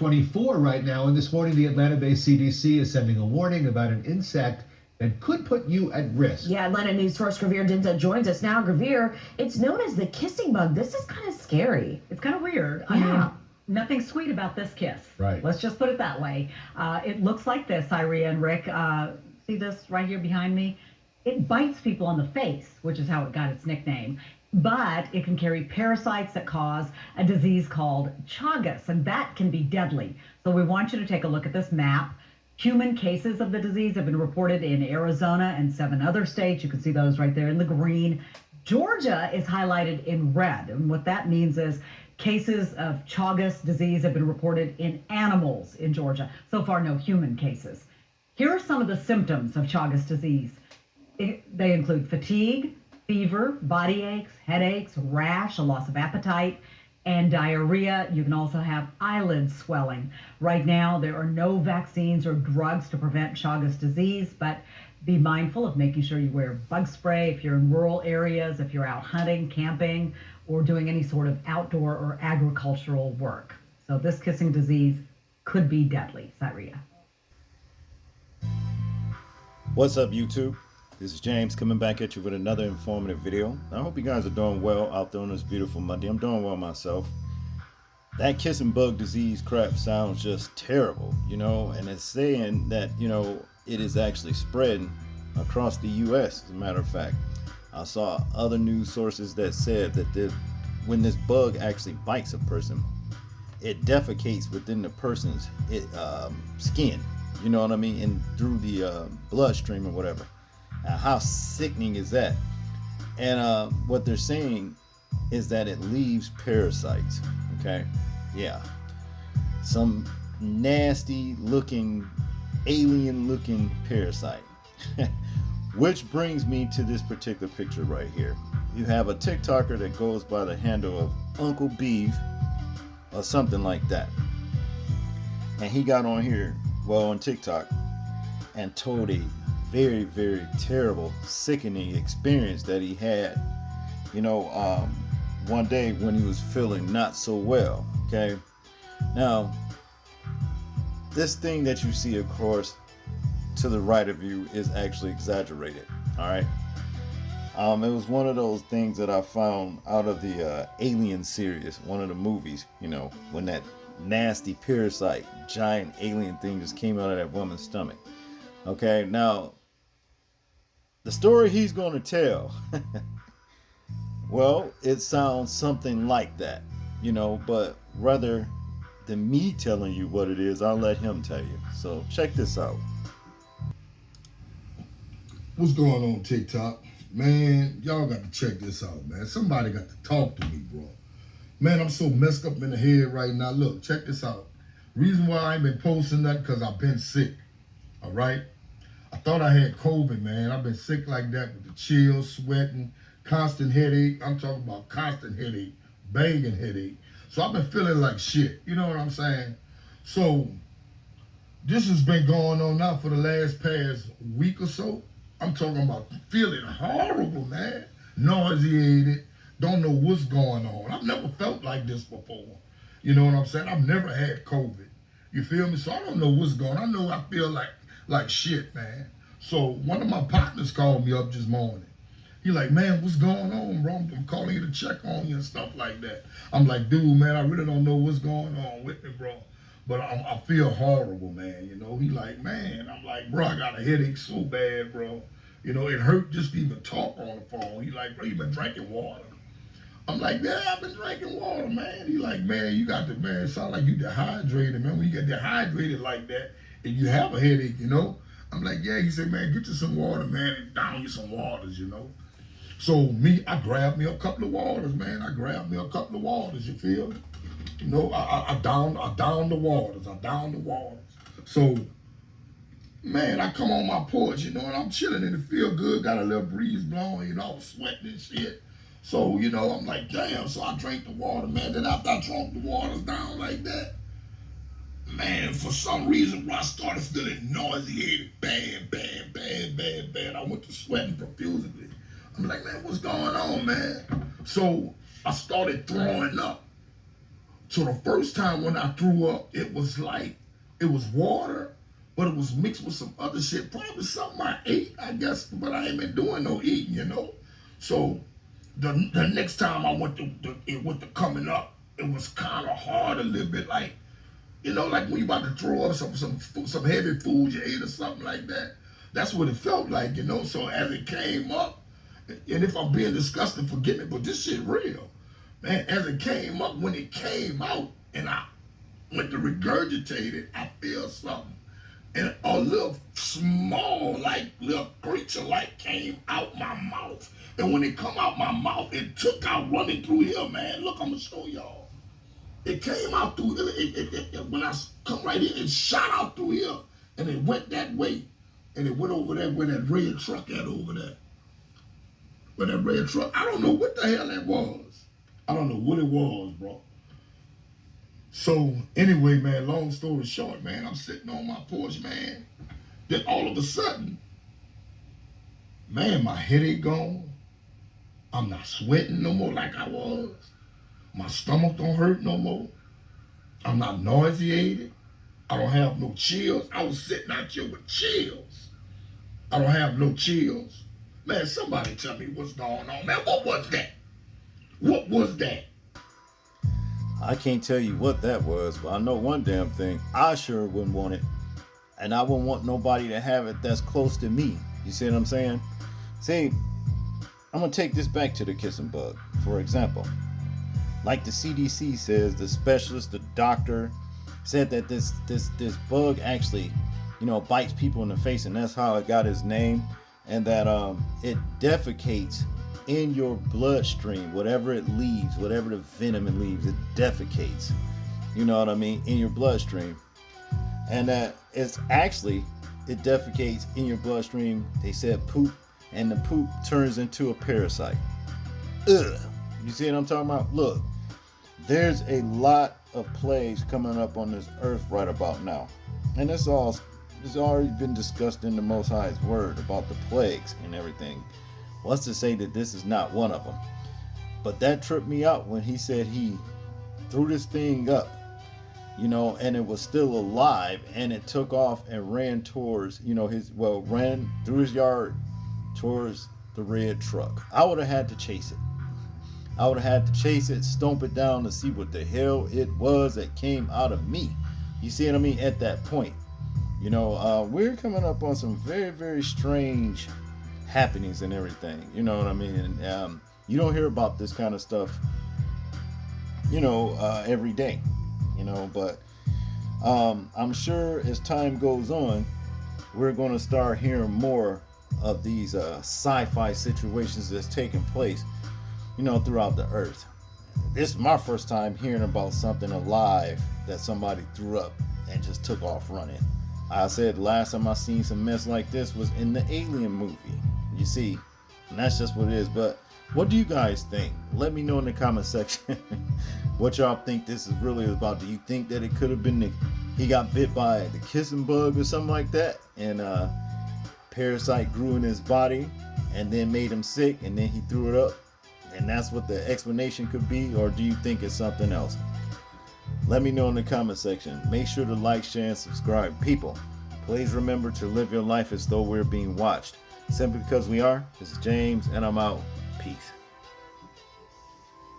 24 right now, and this morning the Atlanta-based CDC is sending a warning about an insect that could put you at risk. Yeah, Atlanta News source Gravir Dinta joins us now. Gravir, it's known as the kissing bug. This is kind of scary. It's kind of weird. Yeah. I mean, nothing sweet about this kiss. Right. Let's just put it that way. It looks like this, Iria and Rick. See this right here behind me? It bites people on the face, which is how it got its nickname. But it can carry parasites that cause a disease called Chagas, and that can be deadly. So we want you to take a look at this map. Human cases of the disease have been reported in Arizona and 7 other states. You can see those right there in the green. Georgia is highlighted in red, and what that means is cases of Chagas disease have been reported in animals in Georgia. So far, no human cases. Here are some of the symptoms of Chagas disease. They include fatigue, fever, body aches, headaches, rash, a loss of appetite, and diarrhea. You can also have eyelid swelling. Right now, there are no vaccines or drugs to prevent Chagas disease, but be mindful of making sure you wear bug spray if you're in rural areas, if you're out hunting, camping, or doing any sort of outdoor or agricultural work. So this kissing disease could be deadly. Syria. What's up, YouTube? This is James coming back at you with another informative video. I hope you guys are doing well out there on this beautiful Monday. I'm doing well myself. That kissing bug disease crap sounds just terrible, you know, and it's saying that, you know, it is actually spreading across the U.S. As a matter of fact, I saw other news sources that said that when this bug actually bites a person, it defecates within the person's skin, you know what I mean, and through the bloodstream or whatever. Now, how sickening is that? And what they're saying is that it leaves parasites. Okay, yeah, some nasty looking, alien looking parasite. Which brings me to this particular picture right here. You have a TicToker that goes by the handle of Uncle Beef or something like that, and he got on here, well, on TikTok, and told a very, very terrible, sickening experience that he had, you know, one day when he was feeling not so well. Okay, now this thing that you see, of course, to the right of you is actually exaggerated. All right, it was one of those things that I found out of the Alien series, one of the movies, you know, when that nasty parasite giant alien thing just came out of that woman's stomach. Okay, now the story he's going to tell, well, it sounds something like that, you know, but rather than me telling you what it is, I'll let him tell you. So check this out. What's going on, TikTok? Man, y'all got to check this out, man. Somebody got to talk to me, bro. Man, I'm so messed up in the head right now. Look, check this out. Reason why I ain't been posting that, because I've been sick, all right? I thought I had COVID, man. I've been sick like that with the chills, sweating, constant headache. I'm talking about constant headache, banging headache. So I've been feeling like shit. You know what I'm saying? So this has been going on now for the past week or so. I'm talking about feeling horrible, man. Nauseated. Don't know what's going on. I've never felt like this before. You know what I'm saying? I've never had COVID. You feel me? So I don't know what's going on. I know I feel like shit, man. So one of my partners called me up this morning. He like, man, what's going on, bro? I'm calling you to check on you and stuff like that. I'm like, dude, man, I really don't know what's going on with me, bro. But I feel horrible, man. You know, he like, man, I'm like, bro, I got a headache so bad, bro. You know, it hurt just to even talk on the phone. He like, bro, you been drinking water? I'm like, yeah, I've been drinking water, man. He like, man, you got to, man, it sound like you dehydrated, man. When you get dehydrated like that and you have a headache, you know? I'm like, yeah. He said, man, get you some water, man, and down you some waters, you know? So I grabbed me a couple of waters, man. I grabbed me a couple of waters, you feel? You know, I downed the waters. So, man, I come on my porch, you know, and I'm chilling and it feel good. Got a little breeze blowing, you know, I was sweating and shit. So, you know, I'm like, damn. So I drank the water, man. Then after I drank the waters down like that, man, for some reason, I started feeling nauseated, bad. I went to sweating profusely. I'm like, man, what's going on, man? So I started throwing up. So the first time when I threw up, it was like, it was water, but it was mixed with some other shit. Probably something I ate, I guess, but I ain't been doing no eating, you know? So the next time I went to coming up, it was kind of hard a little bit, like, you know, like when you about to throw up some heavy food you ate or something like that. That's what it felt like, you know? So as it came up, and if I'm being disgusting, forgive me, but this shit real. Man, as it came up, when it came out, and I went to regurgitate it, I feel something. And a little small, like, little creature, like, came out my mouth. And when it come out my mouth, it took out running through here, man. Look, I'm gonna show y'all. It came out through, when I come right here, it shot out through here, and it went that way, and it went over there where that red truck at over there. Where that red truck, I don't know what the hell that was. I don't know what it was, bro. So anyway, man, long story short, man, I'm sitting on my porch, man. Then all of a sudden, man, my headache gone. I'm not sweating no more like I was. My stomach don't hurt no more. I'm not nauseated. I don't have no chills. I was sitting out here with chills. I don't have no chills. Man, somebody tell me what's going on, man. What was that? What was that? I can't tell you what that was, but I know one damn thing. I sure wouldn't want it. And I wouldn't want nobody to have it that's close to me. You see what I'm saying? See, I'm going to take this back to the kissing bug, for example. Like the CDC says, the specialist, the doctor, said that this bug actually, you know, bites people in the face, and that's how it got its name. And that it defecates in your bloodstream, whatever it leaves, whatever the venom it leaves, it defecates, you know what I mean, in your bloodstream. And that it's actually, it defecates in your bloodstream, they said poop, and the poop turns into a parasite. Ugh. You see what I'm talking about? Look, there's a lot of plagues coming up on this earth right about now, and it's already been discussed in the Most High's word about the plagues and everything. What's to say that this is not one of them? But that tripped me out when he said he threw this thing up, you know, and it was still alive, and it took off and ran towards, you know, ran through his yard towards the red truck. I would have had to chase it. I would have had to chase it, stomp it down to see what the hell it was that came out of me. You see what I mean? At that point, you know, we're coming up on some very, very strange happenings and everything, you know what I mean? And you don't hear about this kind of stuff, you know, every day, you know, but I'm sure as time goes on, we're going to start hearing more of these sci-fi situations that's taking place, you know, throughout the earth. This is my first time hearing about something alive that somebody threw up and just took off running. I said last time I seen some mess like this was in the Alien movie. You see, and that's just what it is. But what do you guys think? Let me know in the comment section what y'all think this is really about. Do you think that it could have been he got bit by the kissing bug or something like that, and parasite grew in his body and then made him sick, and then he threw it up, and that's what the explanation could be? Or do you think it's something else? Let me know in the comment section. Make sure to like, share, and subscribe. People, please remember to live your life as though we're being watched. Simply because we are. This is James, and I'm out. Peace.